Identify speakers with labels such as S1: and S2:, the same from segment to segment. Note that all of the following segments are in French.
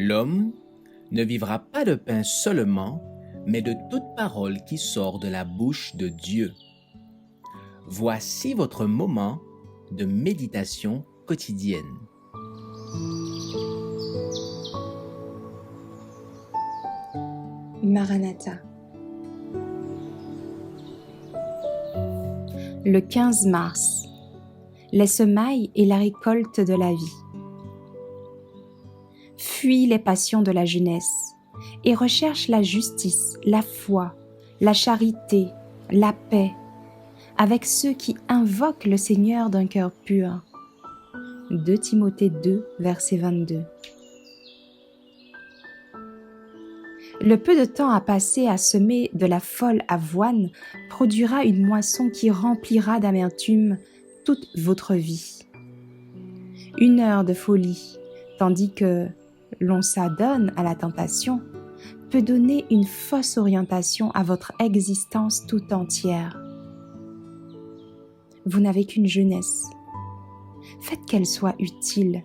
S1: L'homme ne vivra pas de pain seulement, mais de toute parole qui sort de la bouche de Dieu. Voici votre moment de méditation quotidienne.
S2: Maranatha. Le 15 mars. Les semailles et la récolte de la vie. Fuis les passions de la jeunesse et recherche la justice, la foi, la charité, la paix, avec ceux qui invoquent le Seigneur d'un cœur pur. 2 Timothée 2, verset 22. Le peu de temps à passer à semer de la folle avoine produira une moisson qui remplira d'amertume toute votre vie. 1 heure de folie, tandis que l'on s'adonne à la tentation, peut donner une fausse orientation à votre existence tout entière. Vous n'avez qu'une jeunesse. Faites qu'elle soit utile.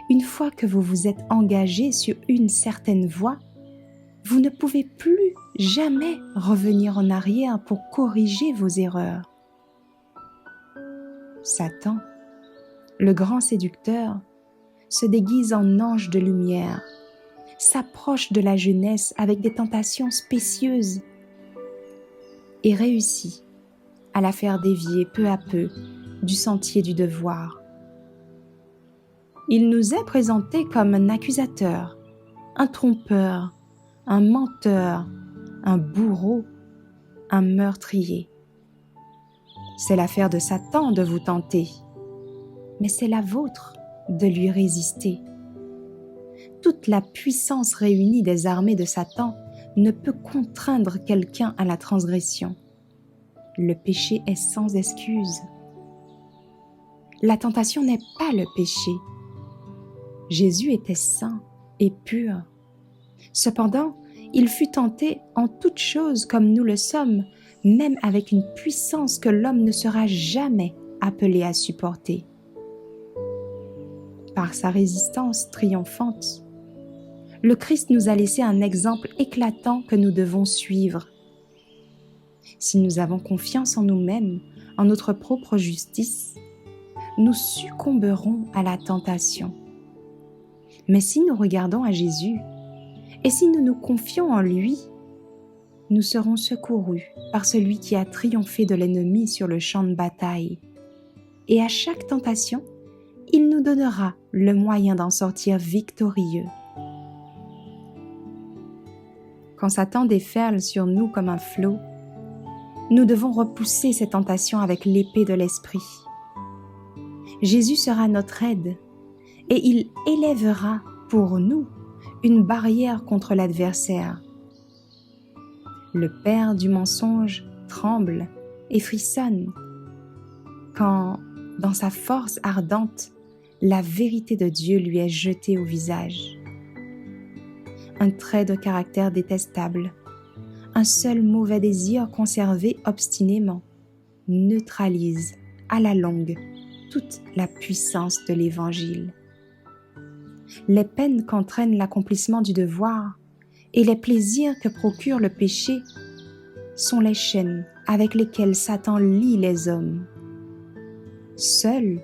S2: Une fois que vous vous êtes engagé sur une certaine voie, vous ne pouvez plus jamais revenir en arrière pour corriger vos erreurs. Satan, le grand séducteur, se déguise en ange de lumière, s'approche de la jeunesse avec des tentations spécieuses et réussit à la faire dévier peu à peu du sentier du devoir. Il nous est présenté comme un accusateur, un trompeur, un menteur, un bourreau, un meurtrier. C'est l'affaire de Satan de vous tenter, mais c'est la vôtre de lui résister. Toute la puissance réunie des armées de Satan ne peut contraindre quelqu'un à la transgression. Le péché est sans excuse. La tentation n'est pas le péché. Jésus était saint et pur. Cependant, il fut tenté en toutes choses comme nous le sommes, même avec une puissance que l'homme ne sera jamais appelé à supporter. Par sa résistance triomphante, le Christ nous a laissé un exemple éclatant que nous devons suivre. Si nous avons confiance en nous-mêmes, en notre propre justice, nous succomberons à la tentation. Mais si nous regardons à Jésus, et si nous nous confions en lui, nous serons secourus par celui qui a triomphé de l'ennemi sur le champ de bataille. Et à chaque tentation, il nous donnera le moyen d'en sortir victorieux. Quand Satan déferle sur nous comme un flot, nous devons repousser ces tentations avec l'épée de l'esprit. Jésus sera notre aide et il élèvera pour nous une barrière contre l'adversaire. Le père du mensonge tremble et frissonne quand, dans sa force ardente, la vérité de Dieu lui est jetée au visage. Un trait de caractère détestable, un seul mauvais désir conservé obstinément, neutralise à la longue toute la puissance de l'Évangile. Les peines qu'entraîne l'accomplissement du devoir et les plaisirs que procure le péché sont les chaînes avec lesquelles Satan lie les hommes. Seuls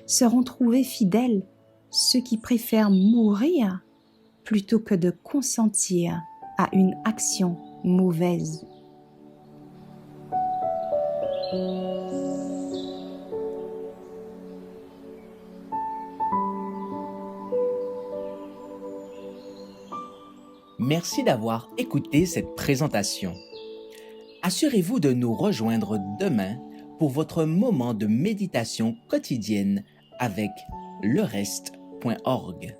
S2: seront trouvés fidèles ceux qui préfèrent mourir plutôt que de consentir à une action mauvaise.
S1: Merci d'avoir écouté cette présentation. Assurez-vous de nous rejoindre demain pour votre moment de méditation quotidienne avec lereste.org.